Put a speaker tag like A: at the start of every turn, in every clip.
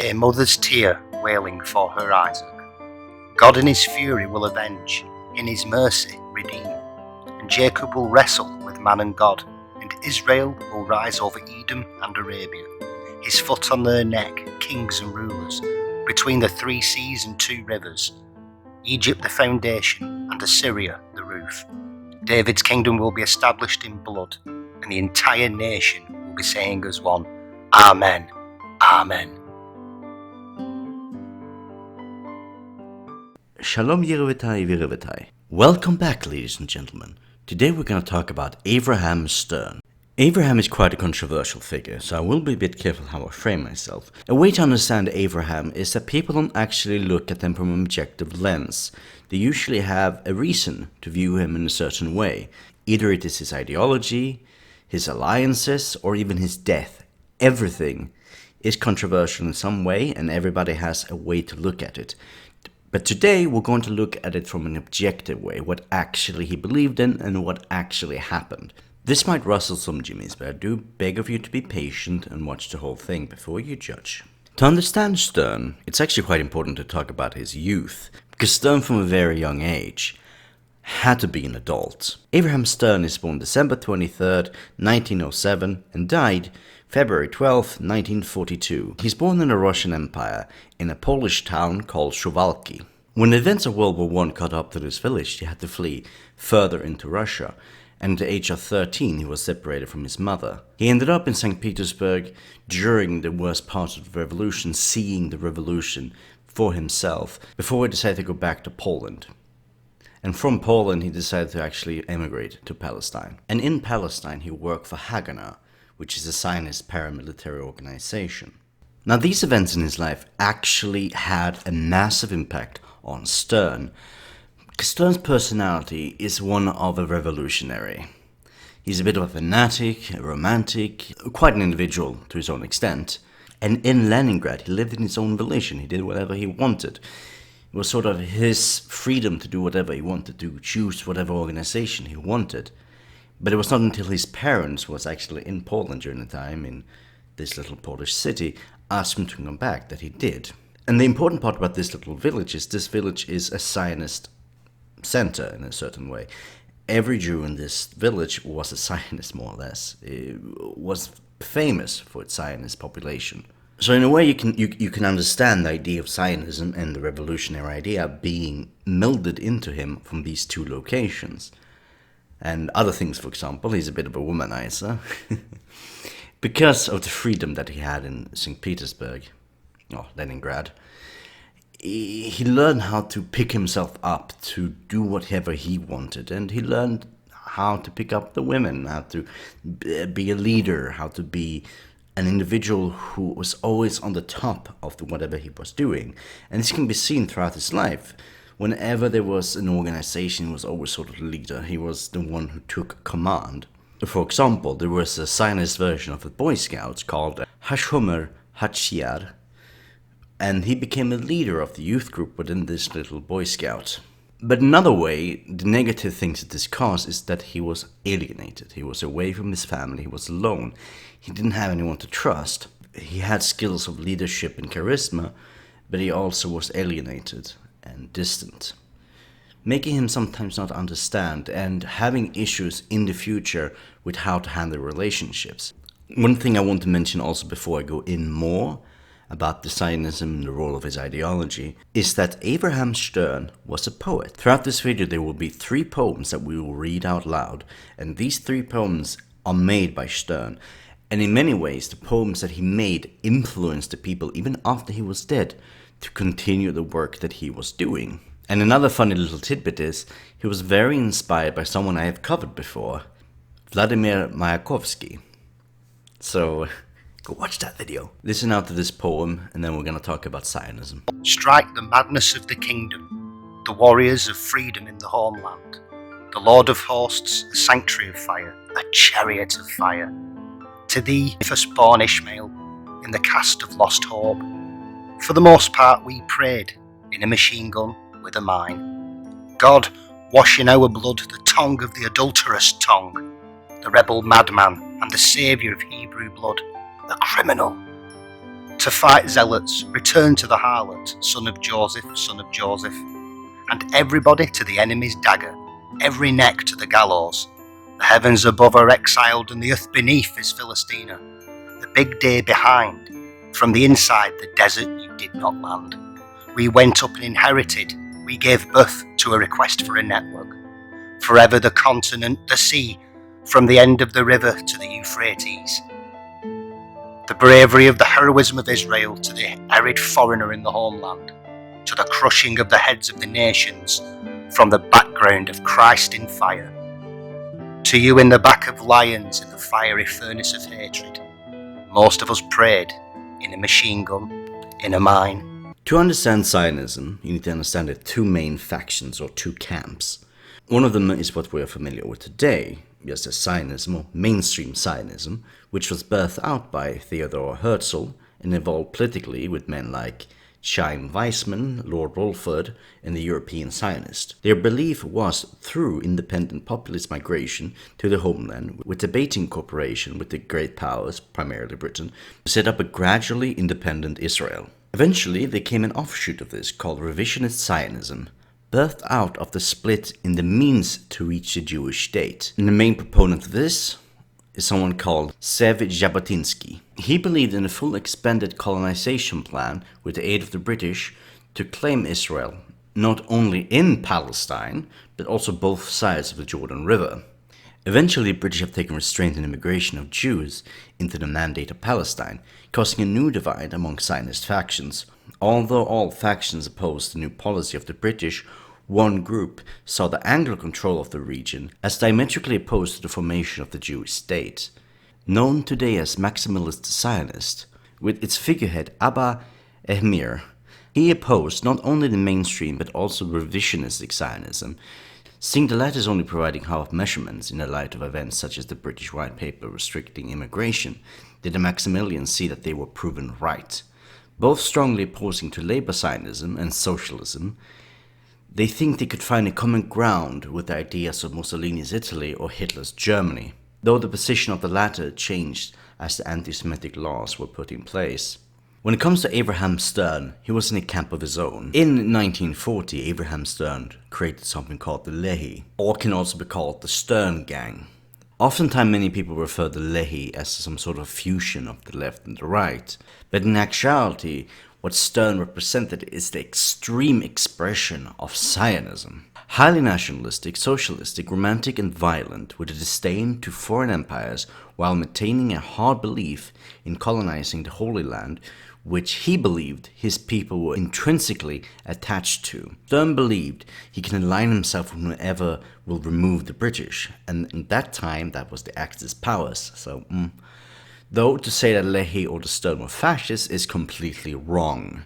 A: a mother's tear wailing for her Isaac. God in his fury will avenge, in his mercy redeem. And Jacob will wrestle with man and God, and Israel will rise over Edom and Arabia. His foot on their neck, kings and rulers, between the 3 seas and 2 rivers. Egypt the foundation, and Assyria the roof. David's kingdom will be established in blood, and the entire nation will be saying as one, Amen, Amen.
B: Shalom Yerevetai. Welcome back, ladies and gentlemen. Today we're going to talk about Avraham Stern. Avraham is quite a controversial figure, so I will be a bit careful how I frame myself. A way to understand Avraham is that people don't actually look at him from an objective lens. They usually have a reason to view him in a certain way. Either it is his ideology, his alliances, or even his death. Everything is controversial in some way, and everybody has a way to look at it. But today we're going to look at it from an objective way, what actually he believed in and what actually happened. This might rustle some jimmies, but I do beg of you to be patient and watch the whole thing before you judge. To understand Stern, it's actually quite important to talk about his youth, because Stern from a very young age had to be an adult. Avraham Stern is born December 23rd, 1907 and died February 12th, 1942. He's born in the Russian Empire, in a Polish town called Suwałki. When the events of World War I caught up to this village, he had to flee further into Russia, and at the age of 13 he was separated from his mother. He ended up in St. Petersburg during the worst part of the revolution, seeing the revolution for himself, before he decided to go back to Poland. And from Poland he decided to actually emigrate to Palestine. And in Palestine he worked for Haganah, which is a Zionist paramilitary organization. Now these events in his life actually had a massive impact on Stern. Stern's personality is one of a revolutionary. He's a bit of a fanatic, a romantic, quite an individual to his own extent. And in Leningrad he lived in his own volition, he did whatever he wanted. It was sort of his freedom to do whatever he wanted, to choose whatever organization he wanted. But it was not until his parents was actually in Poland during the time, in this little Polish city, asked him to come back, that he did. And the important part about this little village is this village is a Zionist center in a certain way. Every Jew in this village was a Zionist, more or less. It was famous for its Zionist population. So in a way you can understand the idea of Zionism and the revolutionary idea being melded into him from these 2 locations. And other things, for example, he's a bit of a womanizer. Because of the freedom that he had in St. Petersburg, or Leningrad, he learned how to pick himself up to do whatever he wanted. And he learned how to pick up the women, how to be a leader, how to be an individual who was always on the top of whatever he was doing. And this can be seen throughout his life. Whenever there was an organization, he was always sort of the leader. He was the one who took command. For example, there was a Zionist version of the Boy Scouts called Ahimeir, and he became a leader of the youth group within this little Boy Scout. But another way, the negative things that this caused is that he was alienated. He was away from his family, he was alone. He didn't have anyone to trust. He had skills of leadership and charisma, but he also was alienated and distant, making him sometimes not understand and having issues in the future with how to handle relationships. One thing I want to mention also before I go in more about the Zionism and the role of his ideology is that Avraham Stern was a poet. Throughout this video there will be 3 poems that we will read out loud, and these 3 poems are made by Stern. And in many ways the poems that he made influenced the people even after he was dead to continue the work that he was doing. And another funny little tidbit is, he was very inspired by someone I have covered before, Vladimir Mayakovsky. So, go watch that video. Listen out to this poem, and then we're going to talk about Zionism.
A: Strike the madness of the kingdom, the warriors of freedom in the homeland, the Lord of hosts, a sanctuary of fire, a chariot of fire. To thee, firstborn Ishmael, in the cast of lost hope, for the most part we prayed, in a machine gun with a mine. God, wash in our blood the tongue of the adulterous tongue, the rebel madman and the saviour of Hebrew blood, the criminal. To fight zealots, return to the harlot, son of Joseph, and everybody to the enemy's dagger, every neck to the gallows. The heavens above are exiled, and the earth beneath is Philistina. The big day behind, from the inside the desert you did not land. We went up and inherited, we gave birth to a request for a network. Forever the continent, the sea, from the end of the river to the Euphrates. The bravery of the heroism of Israel to the arid foreigner in the homeland, to the crushing of the heads of the nations from the background of Christ in fire. To you in the back of lions in the fiery furnace of hatred. Most of us prayed in a machine gun, in a mine.
B: To understand Zionism, you need to understand the two main factions or two camps. One of them is what we are familiar with today, just as Zionism or mainstream Zionism, which was birthed out by Theodor Herzl and evolved politically with men like Chaim Weizmann, Lord Wolford, and the European Zionist. Their belief was through independent populist migration to the homeland, with debating cooperation with the great powers, primarily Britain, to set up a gradually independent Israel. Eventually, there came an offshoot of this called revisionist Zionism, birthed out of the split in the means to reach the Jewish state. And the main proponent of this is someone called Ze'ev Jabotinsky. He believed in a full expanded colonization plan with the aid of the British to claim Israel, not only in Palestine, but also both sides of the Jordan River. Eventually, the British have taken restraint in immigration of Jews into the Mandate of Palestine, causing a new divide among Zionist factions. Although all factions opposed the new policy of the British, one group saw the Anglo control of the region as diametrically opposed to the formation of the Jewish state. Known today as Maximalist Zionist, with its figurehead Abba Ahimeir, he opposed not only the mainstream but also revisionistic Zionism, seeing the latter as only providing half measurements in the light of events such as the British White Paper restricting immigration. Did the Maximilians see that they were proven right? Both strongly opposing to Labour Zionism and socialism, they think they could find a common ground with the ideas of Mussolini's Italy or Hitler's Germany, though the position of the latter changed as the anti-Semitic laws were put in place. When it comes to Avraham Stern, he was in a camp of his own. In 1940, Avraham Stern created something called the Lehi, or can also be called the Sterngang. Oftentimes many people refer to Lehi as some sort of fusion of the left and the right, but in actuality, what Stern represented is the extreme expression of Zionism. Highly nationalistic, socialistic, romantic and violent, with a disdain to foreign empires while maintaining a hard belief in colonizing the Holy Land, which he believed his people were intrinsically attached to. Stern believed he can align himself with whoever will remove the British, and in that time that was the Axis powers, Though to say that Lehi or the Stern were fascists is completely wrong.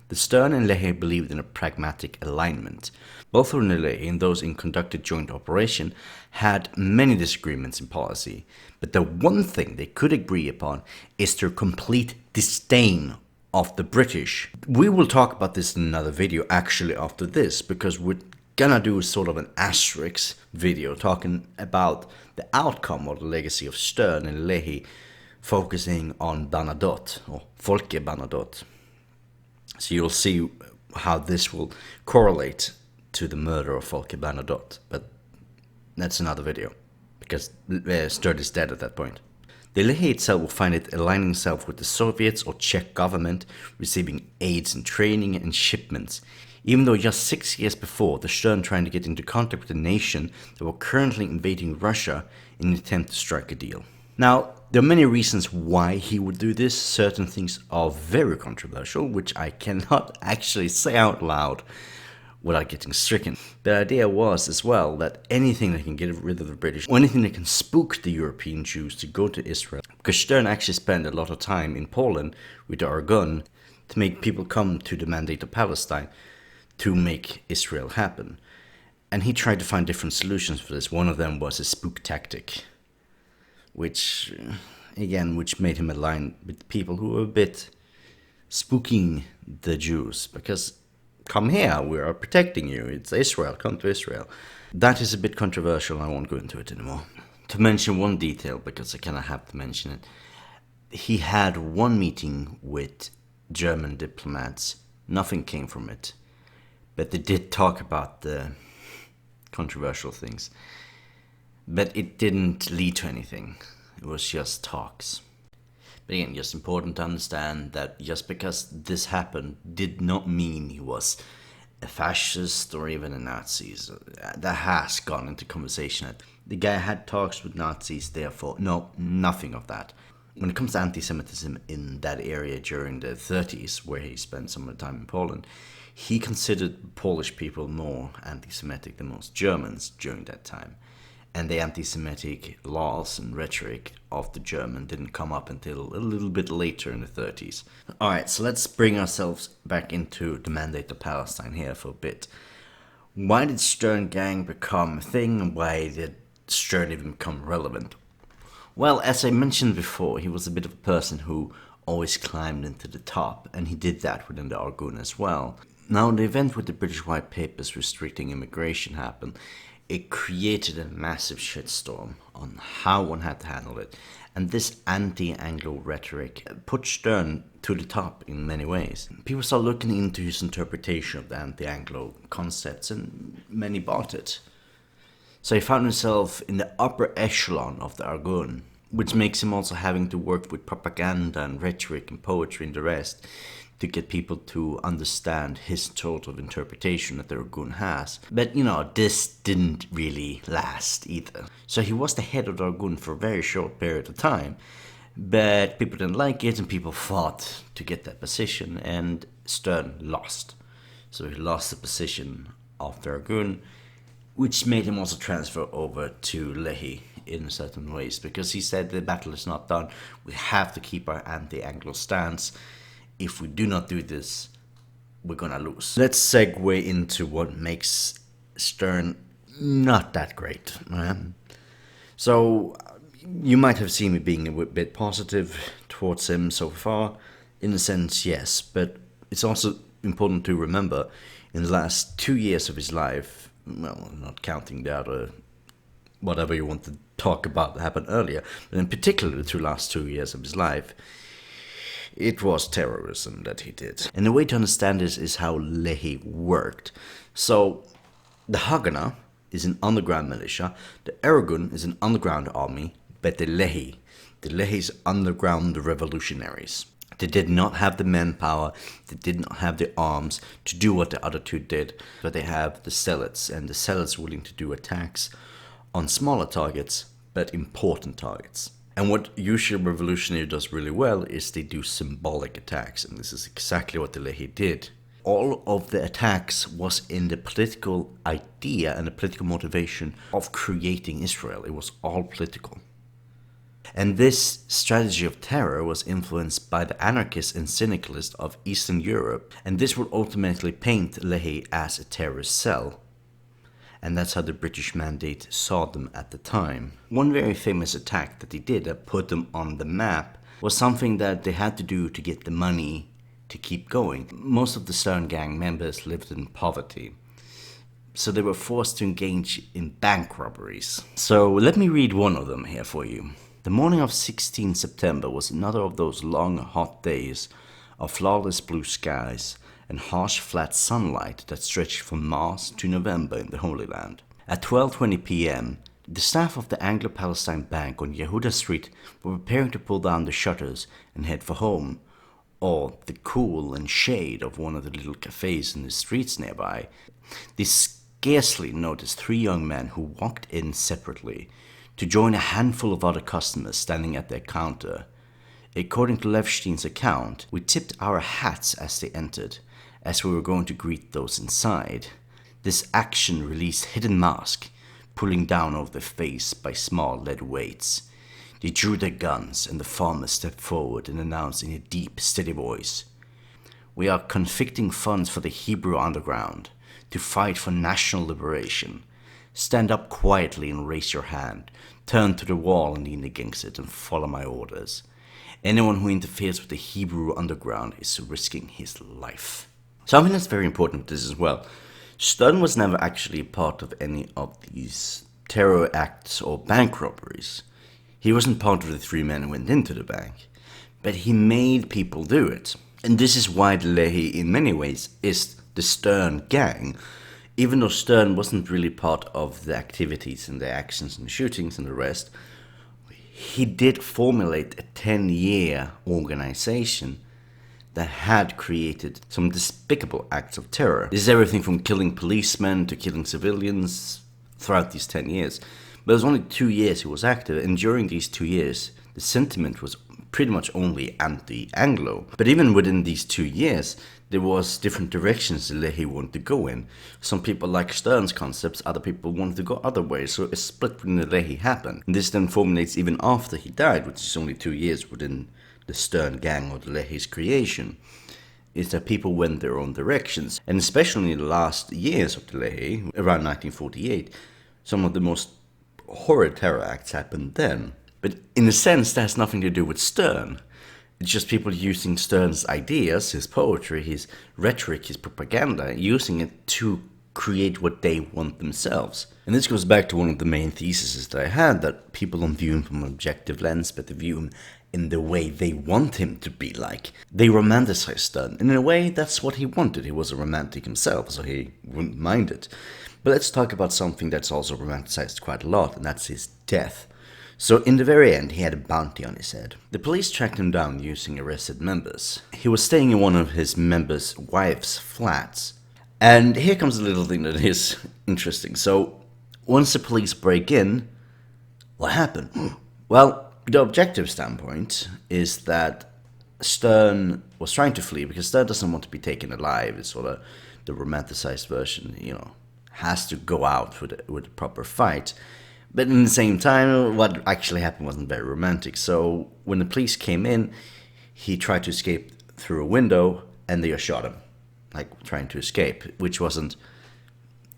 B: The Stern and Lehi believed in a pragmatic alignment. Both of the Lehi and those in conducted joint operation had many disagreements in policy, but the one thing they could agree upon is their complete disdain of the British. We will talk about this in another video actually after this, because we're gonna do sort of an asterisk video talking about the outcome or the legacy of Stern and Lehi, focusing on Bernadotte, or Folke Bernadotte. So you'll see how this will correlate to the murder of Folke Bernadotte, but that's another video, because Stern is dead at that point. The Lehi itself will find it aligning itself with the Soviets or Czech government, receiving aids and training and shipments, even though just 6 years before, the Stern trying to get into contact with a nation that were currently invading Russia in an attempt to strike a deal. Now, there are many reasons why he would do this. Certain things are very controversial, which I cannot actually say out loud without getting stricken. The idea was as well that anything that can get rid of the British, or anything that can spook the European Jews to go to Israel, because Stern actually spent a lot of time in Poland with the Argonne to make people come to the Mandate of Palestine to make Israel happen. And he tried to find different solutions for this. One of them was a spook tactic, which made him align with people who were a bit spooking the Jews, because come here, we are protecting you, it's Israel, come to Israel. That is a bit controversial, I won't go into it anymore. To mention one detail, because I kind of have to mention it, He had one meeting with German diplomats. Nothing came from it. But they did talk about the controversial things. But it didn't lead to anything. It was just talks. But again, just important to understand that just because this happened did not mean he was a fascist or even a Nazi. That has gone into conversation. The guy had talks with Nazis, therefore, no, nothing of that. When it comes to anti-Semitism in that area during the 30s, where he spent some of the time in Poland, he considered Polish people more anti-Semitic than most Germans during that time. And the anti-Semitic laws and rhetoric of the German didn't come up until a little bit later in the 30s. Alright, so let's bring ourselves back into the Mandate of Palestine here for a bit. Why did Sterngang become a thing, and why did Stern even become relevant? Well, as I mentioned before, he was a bit of a person who always climbed into the top, and he did that within the Argun as well. Now, the event with the British White Papers restricting immigration happened. It created a massive shitstorm on how one had to handle it. And this anti-anglo rhetoric put Stern to the top in many ways. People started looking into his interpretation of the anti-anglo concepts, and many bought it. So he found himself in the upper echelon of the Argun, which makes him also having to work with propaganda and rhetoric and poetry and the rest to get people to understand his sort of interpretation that the Argun has. But, this didn't really last either. So he was the head of the Argun for a very short period of time, but people didn't like it and people fought to get that position, and Stern lost. So he lost the position of the Argun, which made him also transfer over to Lehi in certain ways, because he said the battle is not done, we have to keep our anti-Anglo stance. If we do not do this, we're gonna lose. Let's segue into what makes Stern not that great. So, you might have seen me being a bit positive towards him so far. In a sense, yes, but it's also important to remember in the last 2 years of his life, well, not counting the other, whatever you want to talk about that happened earlier, but in particular the last 2 years of his life, it was terrorism that he did. And the way to understand this is how Lehi worked. So, the Haganah is an underground militia, the Argun is an underground army, but the Lehi's underground revolutionaries. They did not have the manpower, they did not have the arms to do what the other two did, but they have the zealots, and the zealots willing to do attacks on smaller targets, but important targets. And what usually revolutionary does really well is they do symbolic attacks, and this is exactly what the Lehi did. All of the attacks was in the political idea and the political motivation of creating Israel. It was all political. And this strategy of terror was influenced by the anarchists and syndicalists of Eastern Europe, and this would ultimately paint Lehi as a terrorist cell. And that's how the British Mandate saw them at the time. One very famous attack that they did that put them on the map was something that they had to do to get the money to keep going. Most of the Sterngang members lived in poverty, so they were forced to engage in bank robberies. So let me read one of them here for you. The morning of 16 September was another of those long, hot days of flawless blue skies and harsh, flat sunlight that stretched from Mars to November in the Holy Land. At 12:20 p.m., the staff of the Anglo-Palestine Bank on Yehuda Street were preparing to pull down the shutters and head for home, or the cool and shade of one of the little cafes in the streets nearby. They scarcely noticed 3 young men who walked in separately to join a handful of other customers standing at their counter. According to Levstein's account, we tipped our hats as they entered, as we were going to greet those inside. This action released hidden mask, pulling down over their face by small lead weights. They drew their guns, and the farmer stepped forward and announced in a deep, steady voice, "We are conflicting funds for the Hebrew underground, to fight for national liberation. Stand up quietly and raise your hand. Turn to the wall and lean against it and follow my orders. Anyone who interferes with the Hebrew underground is risking his life." Something that's very important with this as well. Stern was never actually part of any of these terror acts or bank robberies. He wasn't part of the 3 men who went into the bank. but he made people do it. And this is why the Lehi, in many ways, is the Sterngang. Even though Stern wasn't really part of the activities and the actions and the shootings and the rest, he did formulate a 10-year organization that had created some despicable acts of terror. This is everything from killing policemen to killing civilians throughout these 10 years. But it was only 2 years he was active, and during these 2 years, the sentiment was pretty much only anti-anglo. But even within these 2 years, there was different directions the Lehi wanted to go in. Some people liked Stern's concepts, other people wanted to go other ways, so a split within the Lehi happened. And this then formulates even after he died, which is only 2 years within the Sterngang or the Lehi's creation, is that people went their own directions. And especially in the last years of the Lehi, around 1948, some of the most horrid terror acts happened then. But in a sense, that has nothing to do with Stern. It's just people using Stern's ideas, his poetry, his rhetoric, his propaganda, using it to create what they want themselves. And this goes back to one of the main theses that I had, that people don't view him from an objective lens, but they view him in the way they want him to be like. They romanticize Stern. And in a way, that's what he wanted. He was a romantic himself, so he wouldn't mind it. But let's talk about something that's also romanticized quite a lot, and that's his death. So in the very end, he had a bounty on his head. The police tracked him down using arrested members. He was staying in one of his members' wife's flats. And here comes a little thing that is interesting. So once the police break in, what happened? Well, the objective standpoint is that Stern was trying to flee because Stern doesn't want to be taken alive. It's sort of the romanticized version, has to go out with a proper fight. But in the same time, what actually happened wasn't very romantic. So when the police came in, he tried to escape through a window and they shot him, like trying to escape, which wasn't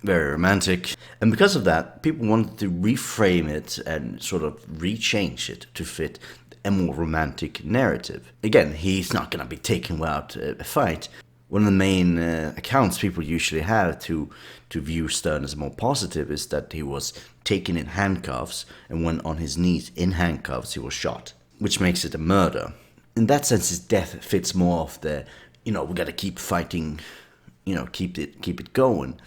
B: very romantic. And because of that, people wanted to reframe it and sort of rechange it to fit a more romantic narrative. Again, he's not going to be taken without a fight. One of the main accounts people usually have to view Stern as more positive is that he was taken in handcuffs, and when on his knees in handcuffs he was shot, which makes it a murder. In that sense, his death fits more of the, we gotta keep fighting, keep it going.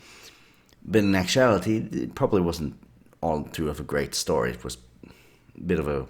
B: But in actuality, it probably wasn't all too of a great story. It was a bit of a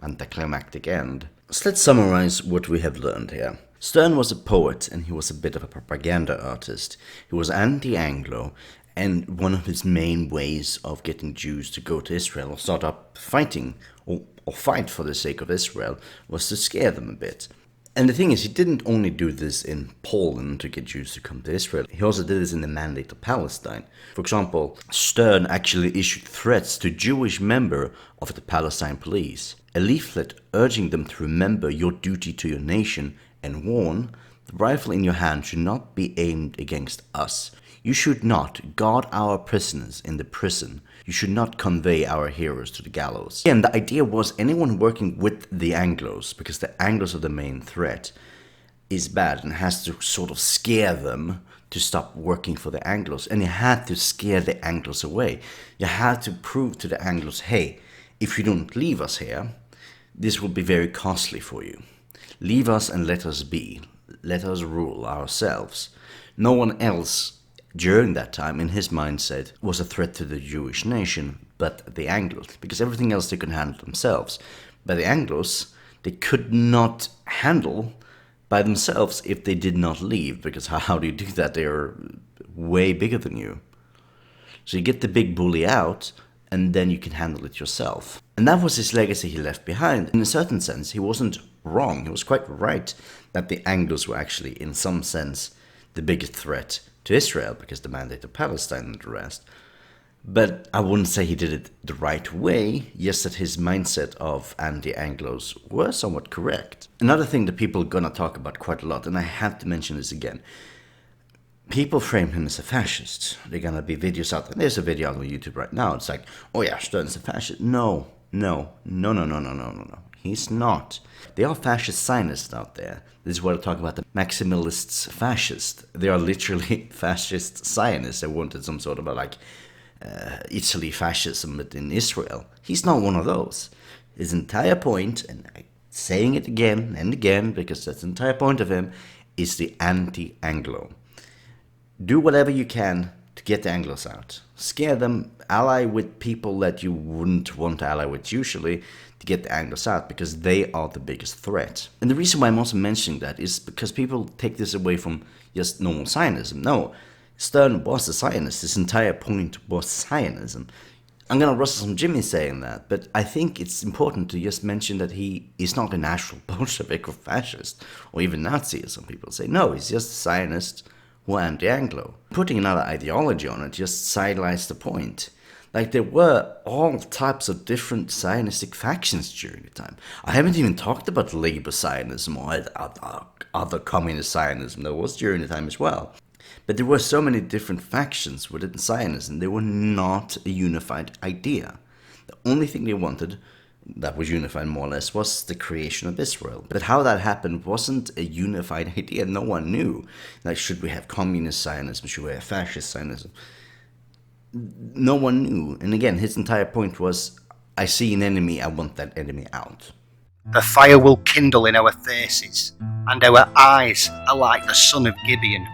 B: anticlimactic end. So let's summarize what we have learned here. Stern was a poet and he was a bit of a propaganda artist. He was anti-anglo, and one of his main ways of getting Jews to go to Israel or start up fighting or fight for the sake of Israel was to scare them a bit. And the thing is, he didn't only do this in Poland to get Jews to come to Israel, he also did this in the Mandate of Palestine. For example, Stern actually issued threats to Jewish members of the Palestine police, a leaflet urging them to remember your duty to your nation and warn, the rifle in your hand should not be aimed against us. You should not guard our prisoners in the prison. You should not convey our heroes to the gallows. And the idea was anyone working with the Anglos, because the Anglos are the main threat, is bad and has to sort of scare them to stop working for the Anglos. And you had to scare the Anglos away. You had to prove to the Anglos, hey, if you don't leave us here, this will be very costly for you. Leave us and let us be. Let us rule ourselves. No one else during that time, in his mindset, was a threat to the Jewish nation, but the Anglos, because everything else they could handle themselves. But the Anglos, they could not handle by themselves if they did not leave, because how do you do that? They are way bigger than you. So you get the big bully out, and then you can handle it yourself. And that was his legacy he left behind. In a certain sense, he wasn't wrong. He was quite right that the Anglos were actually, in some sense, the biggest threat to Israel, because the Mandate of Palestine and the rest. But I wouldn't say he did it the right way, just that his mindset of anti-Anglos were somewhat correct. Another thing that people are gonna talk about quite a lot, and I have to mention this again, people frame him as a fascist. There are gonna be videos out there. There's a video on YouTube right now. It's like, oh yeah, Stern's a fascist. No. He's not. There are fascist Zionists out there. This is what I talk about, the maximalists fascist. They are literally fascist Zionists. They wanted some sort of Italy fascism in Israel. He's not one of those. His entire point, and saying it again and again, because that's the entire point of him, is the anti-anglo. Do whatever you can to get the Anglos out. Scare them, ally with people that you wouldn't want to ally with usually, to get the Anglos out, because they are the biggest threat. And the reason why I'm also mentioning that is because people take this away from just normal Zionism. No, Stern was a Zionist. His entire point was Zionism. I'm gonna rustle some Jimmy saying that, but I think it's important to just mention that he is not a natural Bolshevik or fascist, or even Nazi, as some people say. No, he's just a Zionist who are anti-Anglo. Putting another ideology on it just sidelights the point. Like, there were all types of different Zionistic factions during the time. I haven't even talked about labor Zionism or other communist Zionism that was during the time as well. But there were so many different factions within Zionism. They were not a unified idea. The only thing they wanted that was unified more or less was the creation of Israel. But how that happened wasn't a unified idea. No one knew. Like, should we have communist Zionism? Should we have fascist Zionism? No one knew. And again, his entire point was, I see an enemy, I want that enemy out.
A: The fire will kindle in our faces, and our eyes are like the son of Gibeon.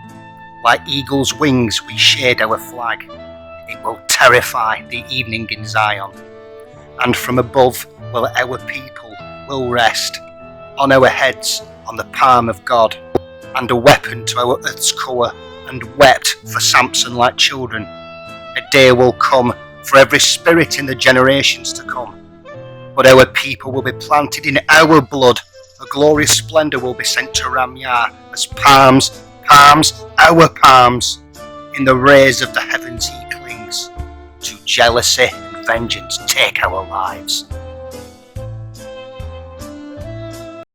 A: Like eagle's wings we shade our flag. It will terrify the evening in Zion. And from above will our people will rest. On our heads, on the palm of God. And a weapon to our earth's core, and wept for Samson like children. A day will come for every spirit in the generations to come. But our people will be planted in our blood. A glorious splendour will be sent to Ramyah as palms, our palms. In the rays of the heavens he clings. To jealousy and vengeance take our lives.